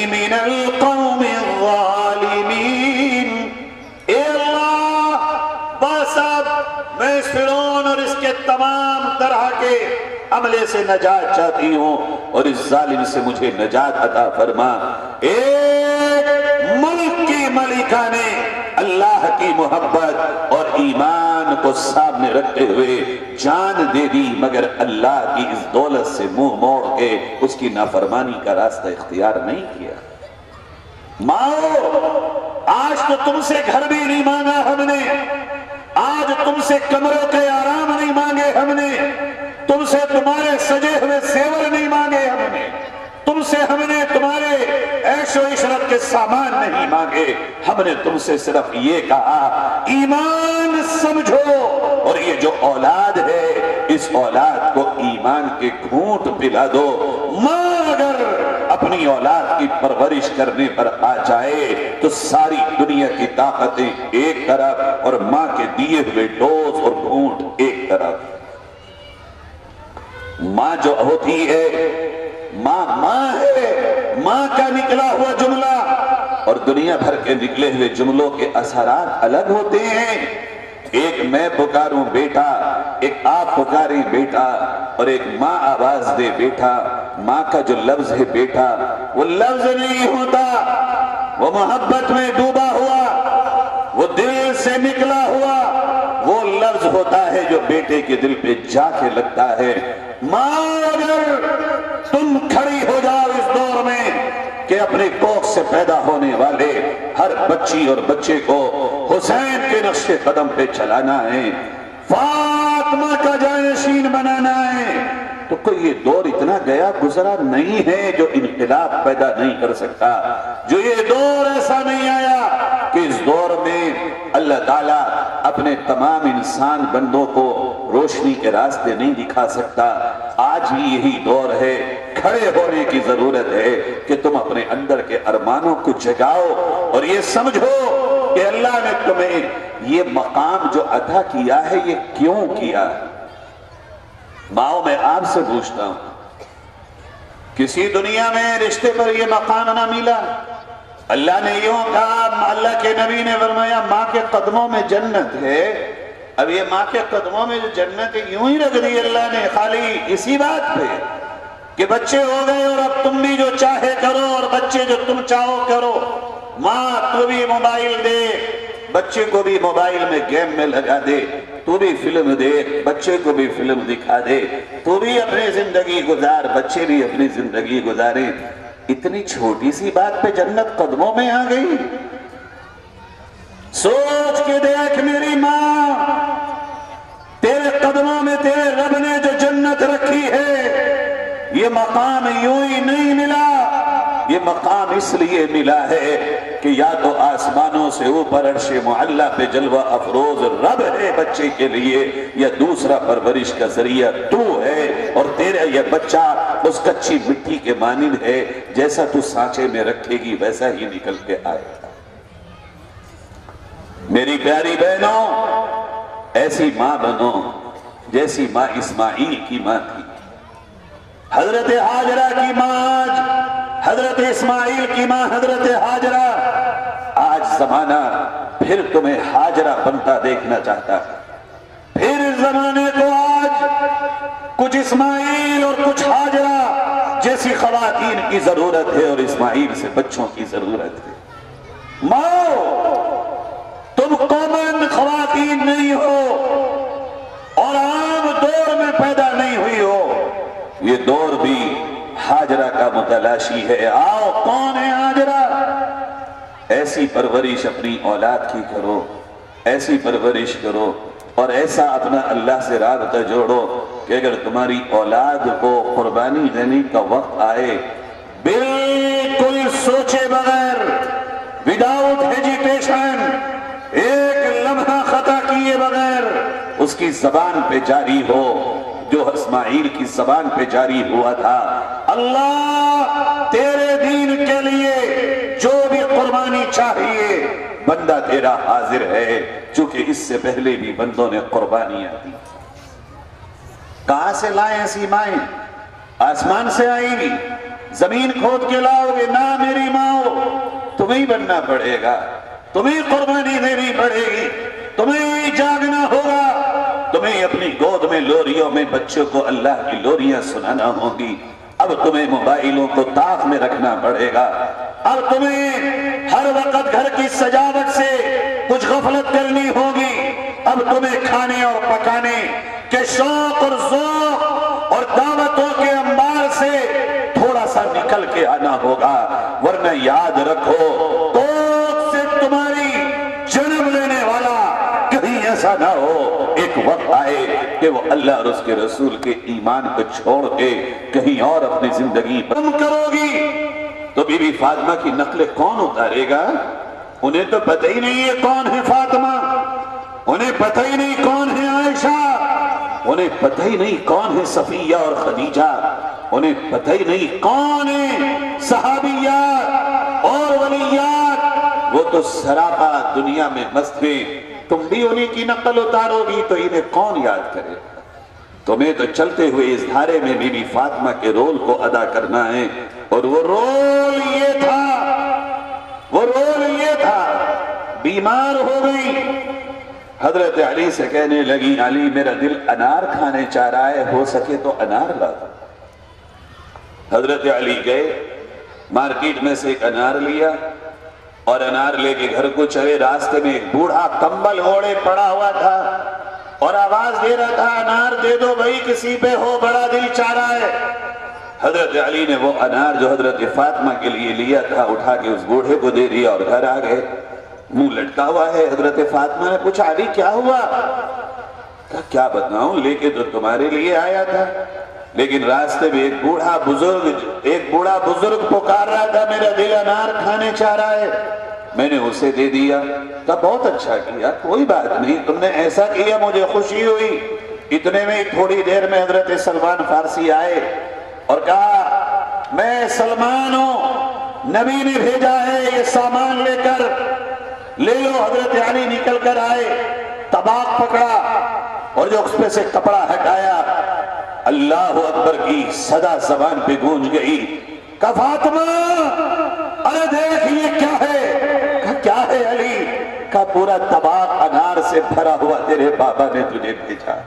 من القوم الظالمین۔ اے اللہ بس اب میں اس فرعون اور اس کے تمام طرح کے عملے سے نجات چاہتی ہوں اور اس ظالم سے مجھے نجات عطا فرما۔ ایک ملک کی ملکہ نے اللہ کی محبت اور ایمان کو سامنے رکھتے ہوئے جان دے دی، مگر اللہ کی اس دولت سے منہ موڑ کے اس کی نافرمانی کا راستہ اختیار نہیں کیا۔ ماؤ، آج تو تم سے گھر بھی نہیں مانگا ہم نے، آج تم سے کمروں کے آرام نہیں مانگے ہم نے، تم سے تمہارے سجے ہوئے زیور نہیں مانگے ہم نے، تم سے ہم نے تمہارے عیش و عشرت کے سامان نہیں مانگے، ہم نے تم سے صرف یہ کہا ایمان سمجھو، اور یہ جو اولاد ہے اس اولاد کو ایمان کے گھونٹ پلا دو۔ ماں اگر اپنی اولاد کی پرورش کرنے پر آ جائے تو ساری دنیا کی طاقتیں ایک طرف اور ماں کے دیے ہوئے ڈوز اور گھونٹ ایک طرف۔ ماں جو ہوتی ہے، ماں ہے، ماں کا نکلا ہوا جملہ اور دنیا بھر کے نکلے ہوئے جملوں کے اثرات الگ ہوتے ہیں۔ ایک میں پکاروں بیٹا، ایک آپ پکاریں بیٹا، اور ایک ماں آواز دے بیٹا۔ ماں کا جو لفظ ہے بیٹا، وہ لفظ نہیں ہوتا، وہ محبت میں ڈوبا ہوا، وہ دل سے نکلا ہوا وہ لفظ ہوتا ہے جو بیٹے کے دل پہ جا کے لگتا ہے۔ ماں اگر تم کھڑی ہو جاؤ اس دور میں کہ اپنے کوکھ سے پیدا ہونے والے ہر بچی اور بچے کو حسین کے نقش قدم پہ چلانا ہے، فاطمہ کا جانشین بنانا ہے، تو کوئی یہ دور اتنا گیا گزرا نہیں ہے جو انقلاب پیدا نہیں کر سکتا، جو یہ دور ایسا نہیں آیا کہ اس دور میں اللہ تعالیٰ اپنے تمام انسان بندوں کو روشنی کے راستے نہیں دکھا سکتا۔ آج بھی یہی دور ہے، کھڑے ہونے کی ضرورت ہے کہ تم اپنے اندر کے ارمانوں کو جگاؤ اور یہ سمجھو کہ اللہ نے تمہیں یہ مقام جو عطا کیا ہے یہ کیوں کیا ہے۔ ماؤں میں آپ سے پوچھتا ہوں، کسی دنیا میں رشتے پر یہ مقام نہ ملا؟ اللہ نے یوں کہا، اللہ کے نبی نے فرمایا ماں کے قدموں میں جنت ہے۔ اب یہ ماں کے قدموں میں جو جنت ہے یوں ہی رکھ دی اللہ نے خالی اسی بات پہ کہ بچے ہو گئے اور اب تم بھی جو چاہے کرو اور بچے جو تم چاہو کرو۔ ماں تو بھی موبائل دے، بچے کو بھی موبائل میں گیم میں لگا دے، تو بھی فلم دیکھ، بچے کو بھی فلم دکھا دے، تو بھی اپنی زندگی گزار، بچے بھی اپنی زندگی گزاریں۔ اتنی چھوٹی سی بات پہ جنت قدموں میں آ گئی؟ سوچ کے دیکھ میری ماں، تیرے قدموں میں تیرے رب نے جو جنت رکھی ہے یہ مقام یوں ہی نہیں ملا، یہ مقام اس لیے ملا ہے کہ یا تو آسمانوں سے اوپر عرش معلی پہ جلوہ افروز رب ہے بچے کے لیے، یا دوسرا پرورش کا ذریعہ تو ہے، اور تیرا یہ بچہ اس کچی مٹی کے مانند ہے، جیسا تو سانچے میں رکھے گی ویسا ہی نکل کے آئے گا۔ میری پیاری بہنوں، ایسی ماں بنو جیسی ماں اسماعیل کی ماں تھی، حضرت ہاجرہ کی ماں آج حضرت اسماعیل کی ماں حضرت ہاجرہ۔ آج زمانہ پھر تمہیں ہاجرہ بنتا دیکھنا چاہتا ہے، پھر اس زمانے کو آج کچھ اسماعیل اور کچھ ہاجرہ جیسی خواتین کی ضرورت ہے اور اسماعیل سے بچوں کی ضرورت ہے۔ ماں، تم کامن خواتین نہیں ہو اور عام دور میں پیدا نہیں ہوئی ہو، یہ دور بھی ہاجرہ کا متلاشی ہے۔ آؤ، کون ہے ہاجرہ؟ ایسی پرورش اپنی اولاد کی کرو، ایسی پرورش کرو اور ایسا اپنا اللہ سے رابطہ جوڑو کہ اگر تمہاری اولاد کو قربانی دینے کا وقت آئے، بالکل سوچے بغیر، وداؤٹ ہیجیٹیشن، ایک لمحہ خطا کیے بغیر اس کی زبان پہ جاری ہو جو اسماعیل کی زبان پہ جاری ہوا تھا، اللہ تیرے دین کے لیے جو بھی قربانی چاہیے بندہ تیرا حاضر ہے، چونکہ اس سے پہلے بھی بندوں نے قربانیاں دی۔ کہاں سے لائیں ایسی مائیں؟ آسمان سے آئیں گی؟ زمین کھود کے لاؤ گے، نہ میری ماں تمہیں بننا پڑے گا، تمہیں قربانی دینی پڑے گی، تمہیں جاگنا ہوگا، تمہیں اپنی گود میں لوریوں میں بچوں کو اللہ کی لوریاں سنانا ہوں گی، اب تمہیں موبائلوں کو طاق میں رکھنا پڑے گا، اب تمہیں ہر وقت گھر کی سجاوٹ سے کچھ غفلت کرنی ہوگی، اب تمہیں کھانے اور پکانے کے شوق اور ذوق اور دعوتوں کے انبار سے تھوڑا سا نکل کے آنا ہوگا، ورنہ یاد رکھو کوکھ سے تمہاری جنم لینے والا کہیں ایسا نہ ہو ایک وقت آئے کہ وہ اللہ اور اس کے رسول کے ایمان کو چھوڑ کے کہیں اور اپنی زندگی بند کرو گی تو بی بی فاطمہ کی نقل کون اتارے گا؟ انہیں تو پتہ ہی نہیں ہے کون ہے فاطمہ، انہیں پتہ ہی نہیں کون ہے عائشہ، انہیں پتہ ہی نہیں کون ہے صفیہ اور خدیجہ، انہیں پتہ ہی نہیں کون ہے صحابیات اور ولیات، وہ تو سراپا دنیا میں مست ہیں، تم بھی انہیں کی نقل اتارو گی تو انہیں کون یاد کرے؟ تمہیں تو چلتے ہوئے اس دھارے میں بی بی فاطمہ کے رول کو ادا کرنا ہے، اور وہ رول یہ تھا، بیمار ہو گئی، حضرت علی سے کہنے لگی علی میرا دل انار کھانے چاہ رہا ہے، ہو سکے تو انار لا دو۔ حضرت علی گئے مارکیٹ میں سے ایک انار لیا اور انار لے کے گھر کو چلے، راستے میں ایک بوڑھا کمبل اوڑھے پڑا ہوا تھا اور آواز دے رہا تھا انار دے دو بھائی کسی پہ ہو، بڑا دل چاہ رہا ہے۔ حضرت علی نے وہ انار جو حضرت فاطمہ کے لیے لیا تھا اٹھا کے اس بوڑھے کو دے دیا اور گھر آ گئے، منہ لٹکا ہوا ہے۔ حضرت فاطمہ نے پوچھا علی کیا ہوا؟ کہا کیا بتاؤں، لے کے تو تمہارے لیے آیا تھا لیکن راستے میں ایک بوڑھا بزرگ پکار رہا تھا میرا دل انار کھانے چاہ رہا ہے، میں نے اسے دے دیا۔ کہا بہت اچھا کیا، کوئی بات نہیں، تم نے ایسا کیا مجھے خوشی ہوئی۔ اتنے میں تھوڑی دیر میں حضرت سلمان فارسی آئے اور کہا میں سلمان ہوں، نبی نے بھیجا ہے یہ سامان لے کر لے لو۔ حضرت علی نکل کر آئے، طباق پکڑا اور جو اس پہ سے کپڑا ہٹایا، اللہ اکبر کی صدا زبان پہ گونج گئی۔ کہا فاطمہ ارے دیکھ یہ کیا ہے؟ کہا کیا ہے علی؟ کہا پورا طباق انار سے بھرا ہوا تیرے بابا نے تجھے بھیجا۔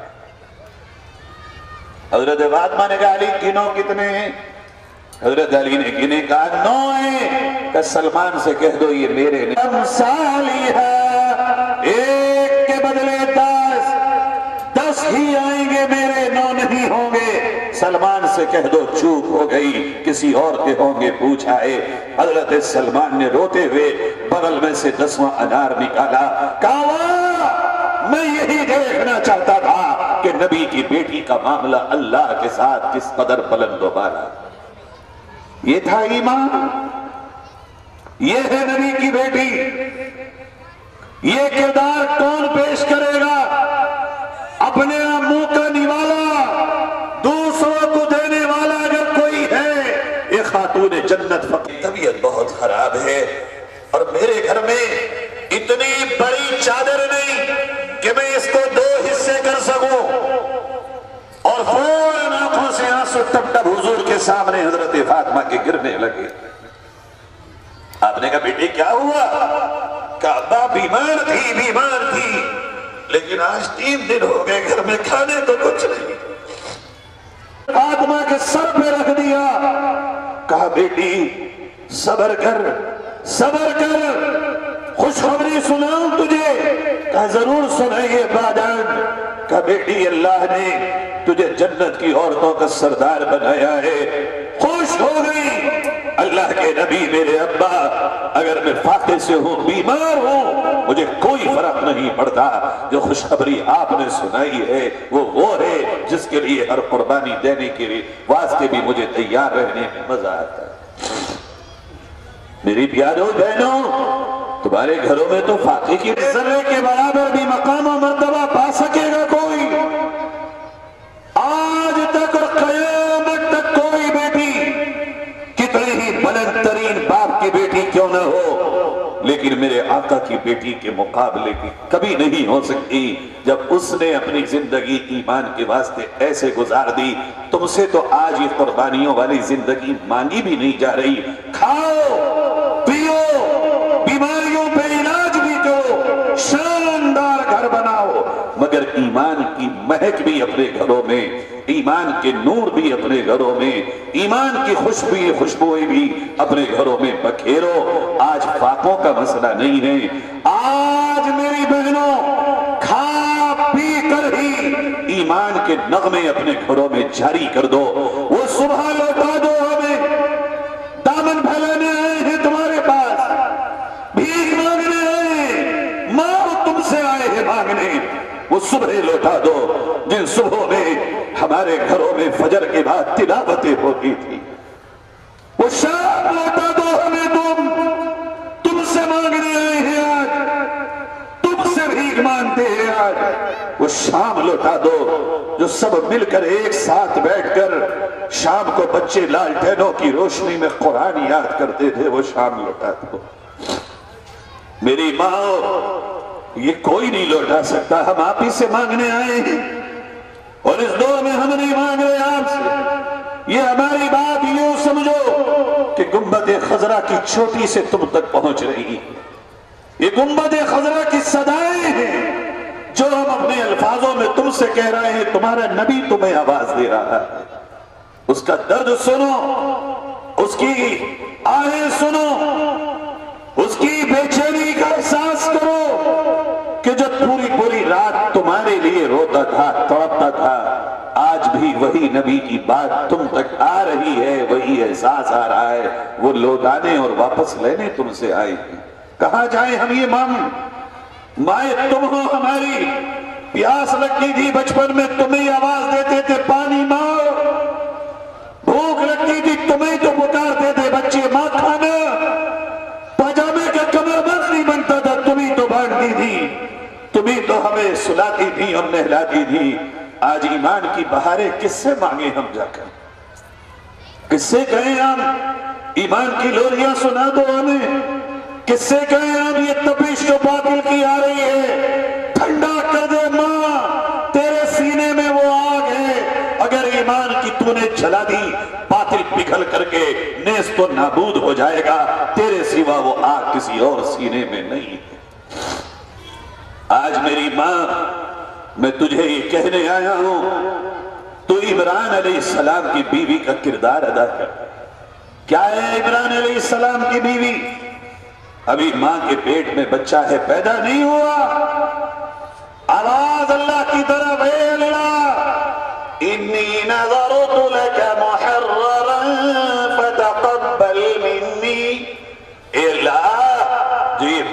حضرت فاطمہ نے کہا علی گنو کتنے ہیں؟ حضرت علی نے گنے، کہا 9 ہیں۔ کہ سلمان سے کہہ دو یہ میرے نہیں، سالی ہے ایک کے بدلے 10 ہی آئیں گے میرے، 9 نہیں ہوں گے۔ سلمان سے کہہ دو چوک ہو گئی، کسی اور کے ہوں گے پوچھ آئے۔ حضرت سلمان نے روتے ہوئے بغل میں سے 10واں انار نکالا، کہا میں یہی دیکھنا چاہتا تھا کہ نبی کی بیٹی کا معاملہ اللہ کے ساتھ کس قدر بلند و بالا۔ یہ تھا ایمان، یہ ہے نبی کی بیٹی۔ یہ کردار کون پیش کرے گا؟ اپنے منہ کا نوالا، دوسروں کو دینے والا اگر کوئی ہے۔ یہ خاتون جنت فقیر، طبیعت بہت خراب ہے اور میرے گھر میں اتنی بڑی چادر نہیں کہ میں اس کو 2 حصے کر سکوں، اور فوراً آنکھوں سے آنسو ٹپ ٹپ حضور کے سامنے حضرت فاطمہ کے گرنے لگے۔ آپ نے کہا بیٹی کیا ہوا؟ کہا ابا بیمار تھی لیکن آج 3 دن ہو گئے گھر میں کھانے تو کچھ نہیں۔ فاطمہ کے سر پہ رکھ دیا، کہا بیٹی صبر کر، خوشخبری سناؤں تجھے؟ کہا ضرور سنائیے باجان۔ کہا بیٹی اللہ نے تجھے جنت کی عورتوں کا سردار بنایا ہے۔ خوش ہو گئی، اللہ کے نبی میرے ابا اگر میں فاقے سے ہوں، بیمار ہوں، مجھے کوئی فرق نہیں پڑتا، جو خوشخبری آپ نے سنائی ہے وہ ہے جس کے لیے ہر قربانی دینے کے لیے واسطے بھی مجھے تیار رہنے میں مزہ آتا ہے۔ میری پیاروں بہنوں، تمہارے گھروں میں تو فاقے کی ذرے کے برابر بھی مقام و مرتبہ پا سکے گا کوئی؟ آج تک اور قیامت تک کوئی بیٹی کتنی ہی بلند ترین باپ کی بیٹی کیوں نہ ہو، لیکن لیکن میرے آقا کی بیٹی کے مقابلے کی کبھی نہیں ہو سکتی جب اس نے اپنی زندگی ایمان کے واسطے ایسے گزار دی۔ تم سے تو آج یہ قربانیوں والی زندگی مانگی بھی نہیں جا رہی۔ کھاؤ پیو، بیماریوں پہ علاج بھی کرو، شاندار گھر بناؤ، مگر ایمان کی مہک بھی اپنے گھروں میں، ایمان کے نور بھی اپنے گھروں میں، ایمان کی خوشبوئیں بھی اپنے گھروں میں بکھیرو۔ آج فاقوں کا مسئلہ نہیں ہے، آج میری بہنوں کھا پی کر ہی ایمان کے نغمے اپنے گھروں میں جاری کر دو۔ وہ صبح لوٹا دو، ہمیں دامن پھیلانے آئے ہیں تمہارے پاس، بھیک مانگنے آئے ہیں، ماں تم سے آئے ہیں مانگنے۔ وہ صبح لوٹا دو جن صبحوں میں ہمارے گھروں میں فجر کے بعد تلاوتیں ہوتی تھی، وہ شام لوٹا دو ہمیں، تم سے مانگنے آئے ہیں آج، تم سے بھیک مانگتے ہیں آج۔ وہ شام لوٹا دو جو سب مل کر ایک ساتھ بیٹھ کر شام کو بچے لالٹینوں کی روشنی میں قرآن یاد کرتے تھے، وہ شام لوٹا دو۔ میری ماں یہ کوئی نہیں لوٹا سکتا، ہم آپ ہی سے مانگنے آئے ہیں، اور اس دور میں ہم نہیں مانگ رہے آپ سے۔ یہ ہماری بات یوں سمجھو کہ گنبد خضرا کی چوٹی سے تم تک پہنچ رہی ہے، یہ گنبد خضرا کی صدائیں ہیں جو ہم اپنے الفاظوں میں تم سے کہہ رہے ہیں، تمہارا نبی تمہیں آواز دے رہا ہے۔ اس کا درد سنو، اس کی آہیں سنو، اس کی بے چینی کا احساس کرو کہ جو پوری پوری رات تمہارے لیے روتا تھا، تڑپتا تھا، آج بھی وہی نبی کی بات تم تک آ رہی ہے، وہی احساس آ رہا ہے، وہ لوٹانے اور واپس لینے تم سے آئے ہیں۔ کہاں جائیں ہم یہ مائیں تم ہو ہماری، پیاس لگتی تھی بچپن میں تمہیں آواز دیتے تھے پانی ماں، بھوک لگتی تھی تمہیں تو پکارتے تھے بچے ماں کھانا، پاجامے کا کمر بند نہیں بنتا تھا تمہیں تو بانٹتی تھی، تمہیں تو ہمیں سلاتی تھی، ہم نہلاتی تھی۔ آج ایمان کی بہاریں کس سے مانگے ہم جا کر، کس سے کہیں ہم ایمان کی لوریاں سنا دو ہمیں، کس سے کہیں ہم یہ تپش جو باطل کی آ رہی ہے ٹھنڈا کر دے ماں، تیرے سینے میں وہ آگ ہے، اگر ایمان کی تو نے جلا دی باطل پگھل کر کے نیست و نابود ہو جائے گا، تیرے سوا وہ آگ کسی اور سینے میں نہیں ہے۔ آج میری ماں میں تجھے یہ کہنے آیا ہوں، تو عمران علیہ السلام کی بیوی کا کردار ادا کر۔ کیا ہے عمران علیہ السلام کی بیوی؟ ابھی ماں کے پیٹ میں بچہ ہے، پیدا نہیں ہوا، آواز اللہ کی طرف، اے اللہ انی نظرت لک محررا فتقبل منی، اے اللہ جو یہ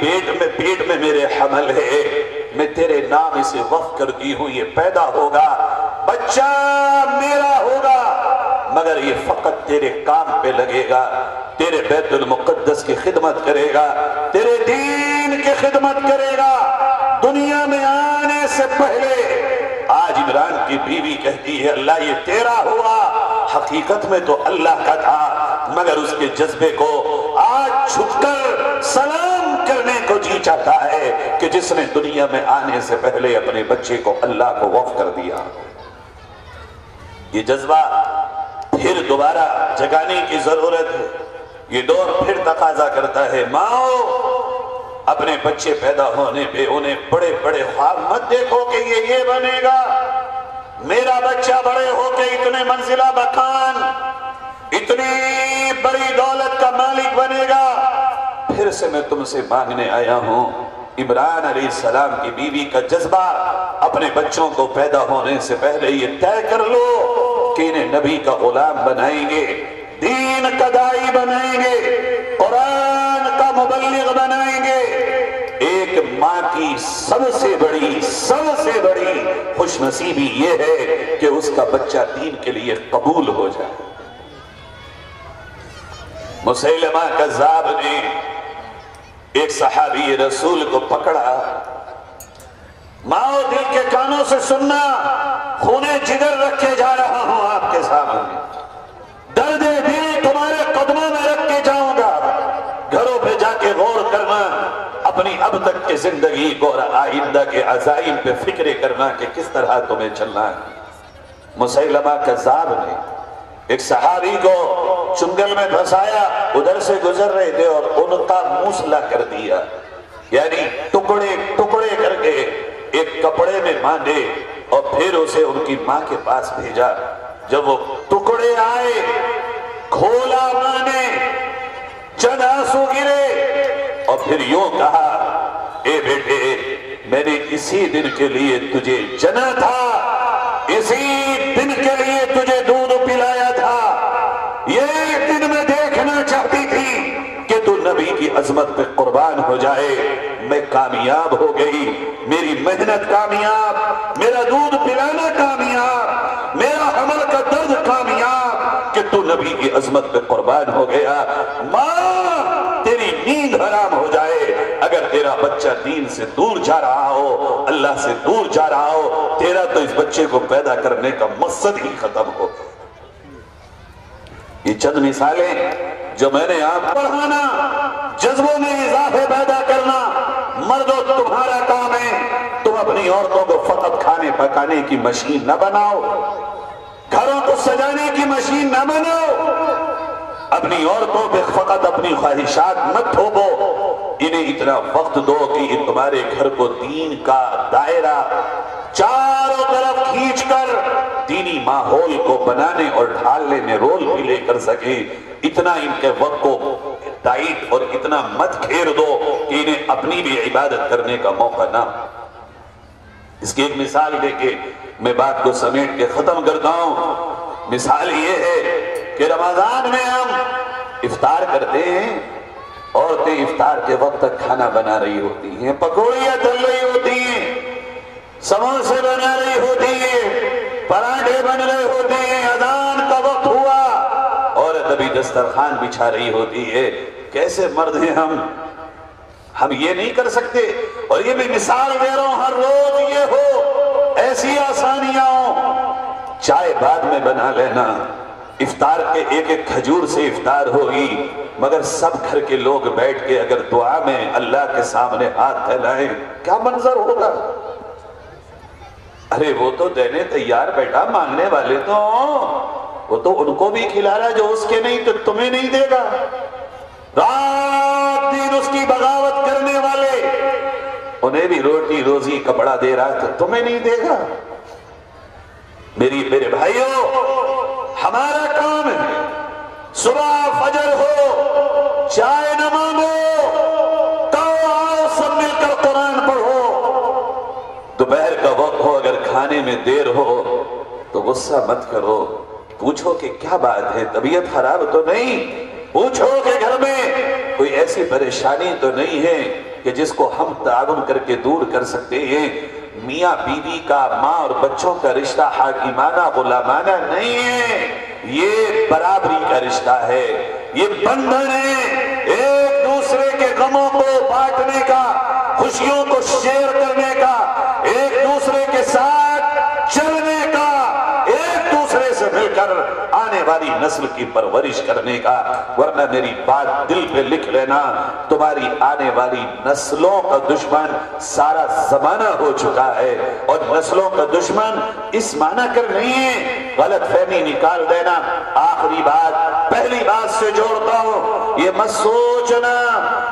پیٹ میں میرے حمل ہے، میں تیرے نام اسے وقف کر دی ہوں، یہ پیدا ہوگا، بچہ میرا ہوگا، مگر یہ فقط تیرے کام پہ لگے گا، تیرے بیت المقدس کی خدمت کرے گا، تیرے دین کی خدمت کرے گا، دنیا میں آنے سے پہلے۔ آج عمران کی بیوی کہتی ہے اللہ یہ تیرا ہوا، حقیقت میں تو اللہ کا تھا، مگر اس کے جذبے کو آج جھک کر سلام کرنے کو جی چاہتا ہے کہ جس نے دنیا میں آنے سے پہلے اپنے بچے کو اللہ کو وقف کر دیا۔ یہ جذبہ پھر دوبارہ جگانے کی ضرورت ہے، یہ دور پھر تقاضا کرتا ہے ماں اپنے بچے پیدا ہونے پہ انہیں بڑے بڑے خواب مت دیکھو کہ یہ بنے گا، میرا بچہ بڑے ہو کے اتنے منزلہ مکان، اتنی بڑی دولت کا مالک بنے گا۔ پھر سے میں تم سے مانگنے آیا ہوں، عمران علیہ السلام کی بیوی کا جذبہ اپنے بچوں کو پیدا ہونے سے پہلے یہ طے کر لو کہ انہیں نبی کا غلام بنائیں گے، دین کا داعی بنائیں گے، قرآن کا مبلغ بنائیں گے۔ ایک ماں کی سب سے بڑی خوش نصیبی یہ ہے کہ اس کا بچہ دین کے لیے قبول ہو جائے۔ مسیلمہ کذاب نے ایک صحابی رسول کو پکڑا، ماں دل کے کانوں سے سننا، خونے جگر رکھے جا رہا ہوں آپ کے سامنے، درد دل تمہارے قدموں میں رکھ کے جاؤں گا، گھروں پہ جا کے غور کرنا اب تک کی زندگی کو اور آئندہ کے عزائم پہ فکر کرنا کہ کس طرح تمہیں چلنا ہے۔ مسیلمہ کذاب نے ایک صحابی کو چنگل میں پھنسایا، ادھر سے گزر رہے تھے اور ان کا موسلا کر دیا، یعنی ٹکڑے ٹکڑے کر کے ایک کپڑے میں باندھے اور پھر اسے ان کی ماں کے پاس بھیجا۔ جب وہ ٹکڑے آئے، کھولا ماں نے، چند آنسو گرے اور پھر یوں کہا، اے بیٹے میں نے اسی دن کے لیے تجھے جنا تھا، اسی دن کے لیے تجھے دودھ پلایا تھا، یہ دن میں دیکھنا چاہتی تھی کہ تو نبی کی عظمت پہ قربان ہو جائے۔ میں کامیاب ہو گئی، میری محنت کامیاب، میرا دودھ پلانا کامیاب، میرا حمل کا درد کامیاب کہ تو نبی کی عظمت پہ قربان ہو گیا۔ ماں تیری نیند حرام ہو جائے اگر تیرا بچہ دین سے دور جا رہا ہو، اللہ سے دور جا رہا ہو، تیرا تو اس بچے کو پیدا کرنے کا مقصد ہی ختم ہو۔ یہ چند مثالیں جو میں نے آپ پڑھانا، جذبوں میں اضافے پیدا کرنا، مردوں تمہارا کام ہے، تم اپنی عورتوں کو فقط کھانے پکانے کی مشین نہ بناؤ، گھروں کو سجانے کی مشین نہ بناؤ، اپنی عورتوں پہ فقط اپنی خواہشات مت تھوپو، انہیں اتنا وقت دو کہ یہ تمہارے گھر کو دین کا دائرہ چاروں طرف کھینچ کر دینی ماحول کو بنانے اور ڈھالنے میں رول بھی لے کر سکے۔ اتنا ان کے وقت کو ٹائٹ اور اتنا مت گھیر دو کہ انہیں اپنی بھی عبادت کرنے کا موقع نہ۔ اس کی ایک مثال دے کے میں بات کو سمیٹ کے ختم کرتا ہوں۔ مثال یہ ہے کہ رمضان میں ہم افطار کرتے ہیں، عورتیں افطار کے وقت تک کھانا بنا رہی ہوتی ہیں، پکوڑیاں تل رہی ہوتی ہیں، سموسے بنا رہی ہوتی ہیں، پراٹھے بن رہے ہوتے ہیں، اذان کا وقت ہوا، عورت ابھی دسترخوان بچھا رہی ہوتی ہے۔ کیسے مرد ہیں ہم یہ نہیں کر سکتے؟ اور یہ بھی مثال دے رہا ہوں، ہر روز یہ ہو، ایسی آسانیاں ہوں، چائے بعد میں بنا لینا، افطار کے ایک ایک کھجور سے افطار ہوگی، مگر سب گھر کے لوگ بیٹھ کے اگر دعا میں اللہ کے سامنے ہاتھ پھیلائیں کیا منظر ہوگا؟ ارے وہ تو دینے تیار بیٹا، مانگنے والے تو وہ تو ان کو بھی کھلا رہا جو اس کے نہیں تو تمہیں نہیں دے گا، رات دن اس کی بغاوت کرنے والے انہیں بھی روٹی روزی کپڑا دے رہا تو تمہیں نہیں دے گا۔ میرے بھائیوں، ہمارا کام ہے صبح فجر ہو، چائے نہ مانگو، آؤ سب مل کر قرآن پڑھو، دوپہر کا وقت ہو اگر کھانے میں دیر ہو تو غصہ مت کرو، پوچھو کہ کیا بات ہے، طبیعت خراب تو نہیں، پوچھو کہ گھر میں کوئی ایسی پریشانی تو نہیں ہے کہ جس کو ہم تعاون کر کے دور کر سکتے ہیں۔ میاں بیوی کا، ماں اور بچوں کا رشتہ حاکمانہ غلامانہ نہیں ہے، یہ برابری کا رشتہ ہے، یہ بندھن ہے، ایک دوسرے کے غموں کو بانٹنے کا، خوشیوں کو شیئر کرنے کا، ایک دوسرے کے ساتھ چلنے کا، ایک دوسرے سے مل کر آنے والی نسل کی پرورش کرنے کا۔ ورنہ میری بات دل پہ لکھ لینا، تمہاری آنے والی نسلوں کا دشمن سارا زمانہ ہو چکا ہے، اور نسلوں کا دشمن اس معنی کر نہیں ہے، غلط فہمی نکال دینا۔ آخری بات پہلی بات سے جوڑتا ہوں، یہ مت سوچنا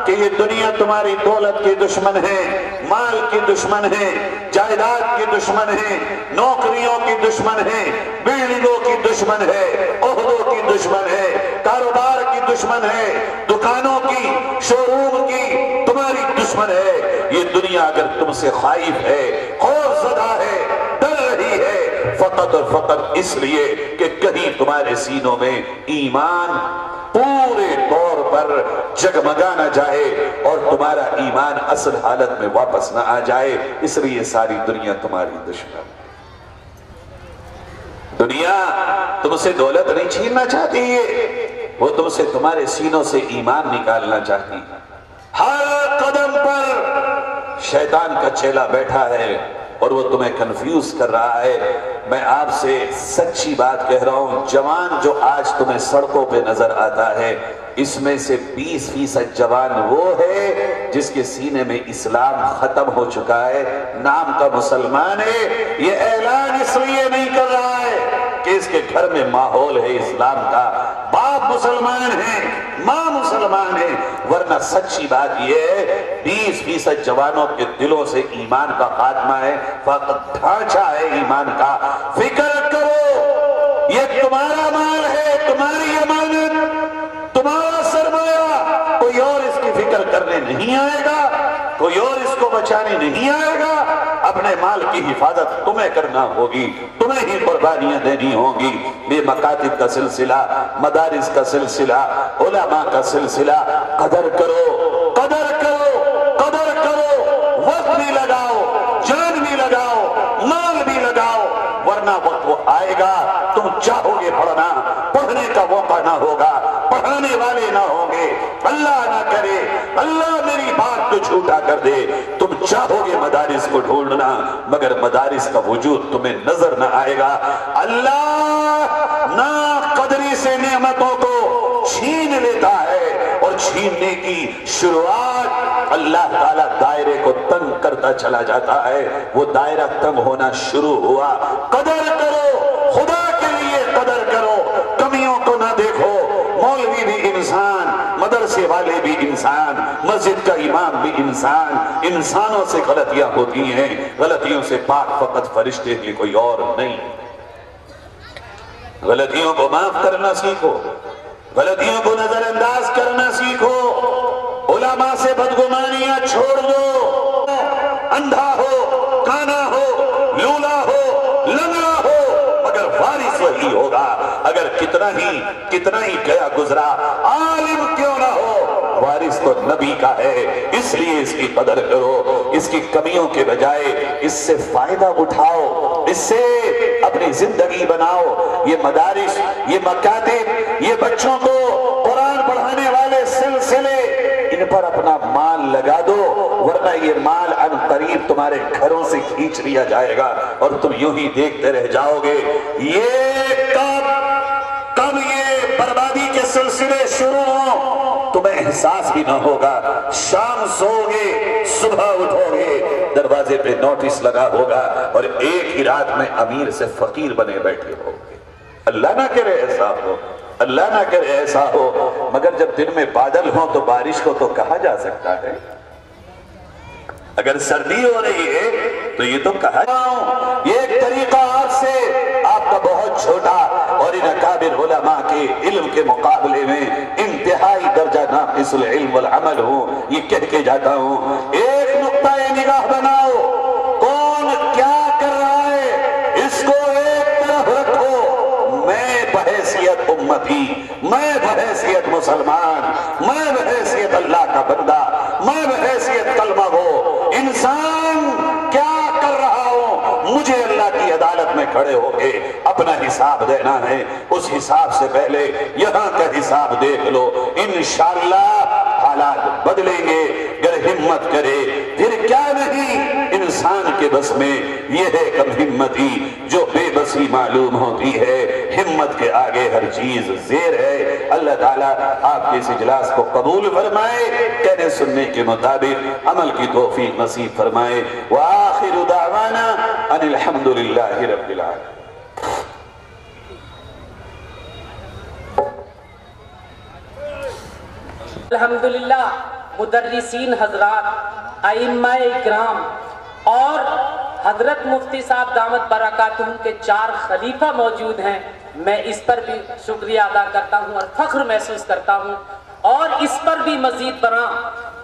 کہ یہ دنیا تمہاری دولت کی دشمن ہے، مال کی دشمن ہے، جائیداد کی دشمن ہے، نوکریوں کی دشمن ہے، بلڈنگوں کی دشمن ہے، عہدوں کی دشمن ہے، کاروبار کی دشمن ہے، دکانوں کی، شو روم کی تمہاری دشمن ہے۔ یہ دنیا اگر تم سے خائف ہے، خوف زدہ ہے، ڈر رہی ہے، فقط اور فقط اس لیے کہ کہیں تمہارے سینوں میں ایمان پورے طور پر جگمگا نہ جائے اور تمہارا ایمان اصل حالت میں واپس نہ آ جائے، اس لیے ساری دنیا تمہاری دشمن۔ دنیا تم سے دولت نہیں چھیننا چاہتی ہے، وہ تم سے تمہارے سینوں سے ایمان نکالنا چاہتی ہے۔ ہر قدم پر شیطان کا چیلا بیٹھا ہے، اور وہ تمہیں کنفیوز کر رہا ہے، میں آپ سے سچی بات کہہ رہا ہوں، جوان جو آج تمہیں سڑکوں پہ نظر آتا ہے، اس میں سے 20% جوان وہ ہے جس کے سینے میں اسلام ختم ہو چکا ہے، نام کا مسلمان ہے، یہ اعلان اس لیے نہیں کر رہا ہے کہ اس کے گھر میں ماحول ہے اسلام کا، باپ مسلمان ہے، ماں مسلمان ہے، ورنہ سچی بات یہ ہے 20% جوانوں کے دلوں سے ایمان کا خاتمہ ہے، فقط ڈھانچہ ہے ایمان کا۔ فکر کرو، یہ تمہارا مال ہے، تمہاری امانت، تمہارا سرمایہ، کوئی اور اس کی فکر کرنے نہیں آئے گا، کوئی اور اس کو بچانے نہیں آئے گا، اپنے مال کی حفاظت تمہیں کرنا ہوگی، تمہیں ہی قربانیاں دینی ہوں گی۔ یہ مکاتب کا سلسلہ، مدارس کا سلسلہ، علماء کا سلسلہ، قدر کرو، قدر کرو، قدر کرو، وقت بھی لگاؤ، جان بھی لگاؤ، مال بھی لگاؤ، ورنہ وقت وہ آئے گا تم چاہو گے پڑھنا، پڑھنے کا موقع نہ ہوگا، پڑھانے والے نہ ہوں گے، اللہ نہ کرے، اللہ میری بات کو جھوٹا کر دے، تم چاہو گے مدارس کو ڈھونڈنا مگر مدارس کا وجود تمہیں نظر نہ آئے گا۔ اللہ نا قدری سے نعمتوں کو چھین لیتا ہے، اور چھیننے کی شروعات اللہ تعالیٰ دائرے کو تنگ کرتا چلا جاتا ہے، وہ دائرہ تنگ ہونا شروع ہوا۔ قدر کرو، خدا کے لیے قدر کرو، کمیوں کو نہ دیکھو، مولوی بھی انسان، مدرسے والے بھی انسان، مسجد کا امام بھی انسان، انسانوں سے غلطیاں ہوتی ہیں، غلطیوں سے پاک فقط فرشتے ہیں، کوئی اور نہیں۔ غلطیوں کو معاف کرنا سیکھو، غلطیوں کو نظر انداز کرنا سیکھو، علماء سے بدگمانیاں چھوڑ دو، اندھا ہو، کانا ہو، لولا ہو، لنگڑا ہو، مگر وارث وہی ہوگا، اگر کتنا ہی گیا گزرا عالم کیوں نہ ہو، وارث تو نبی کا ہے، اس لیے اس کی قدر کرو، اس کی کمیوں کے بجائے اس سے فائدہ اٹھاؤ، اس سے اپنی زندگی بناؤ۔ یہ مدارس، یہ مکاتب، یہ بچوں کو قرآن پڑھانے والے سلسلے، ان پر اپنا مال لگا دو، ورنہ یہ مال ان قریب تمہارے گھروں سے کھینچ لیا جائے گا اور تم یوں ہی دیکھتے رہ جاؤ گے۔ یہ کب یہ بربادی کے سلسلے شروع ہوں تمہیں احساس بھی نہ ہوگا، شام سو گے، صبح اٹھو گے، دروازے پہ نوٹس لگا ہوگا اور ایک ہی رات میں امیر سے فقیر بنے بیٹھے ہوگے۔ اللہ نہ کرے ایسا ہو، اللہ نہ کرے ایسا ہو، مگر جب دن میں بادل ہوں تو بارش کو تو کہا جا سکتا ہے، اگر سردی ہو رہی ہے تو یہ تو کہا جاؤں۔ یہ ایک طریقہ آج سے آپ کا بہت چھوٹا اور ان اکابر علماء کے علم کے مقابلے میں انتہائی درجہ ناقص العلم والعمل ہوں، یہ کہہ کے جاتا ہوں، ایک نقطہ نگاہ بناؤ، کون کیا کر رہا ہے اس کو ایک طرف رکھو، میں بحیثیت امتی، میں بحیثیت مسلمان، میں بحیثیت اللہ کا بندہ، میں بحیثیت کلمہ گو انسان کیا کر رہا ہوں، مجھے اللہ کی عدالت میں کھڑے ہو کے اپنا حساب دینا ہے، اس حساب سے پہلے یہاں کا حساب دیکھ لو، انشاءاللہ حالات بدلیں گے، اگر ہمت کرے، پھر کیا نہیں، انسان کے بس میں یہ ہے کم ہمتی جو بے بسی معلوم ہوتی ہے، ہمت کے آگے ہر چیز زیر ہے۔ اللہ تعالیٰ آپ کے اس اجلاس کو قبول فرمائے، کہنے سننے کے مطابق عمل کی توفیق نصیب فرمائے، وآخر دعوانا ان الحمدللہ رب العالمین۔ الحمدللہ مدرسین حضرات، ائمہ اکرام اور حضرت مفتی صاحب دامت برکاتہم کے 4 خلیفہ موجود ہیں، میں اس پر بھی شکریہ ادا کرتا ہوں اور فخر محسوس کرتا ہوں، اور اس پر بھی مزید برآں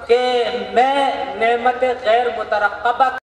کہ میں نعمت غیر مترقبہ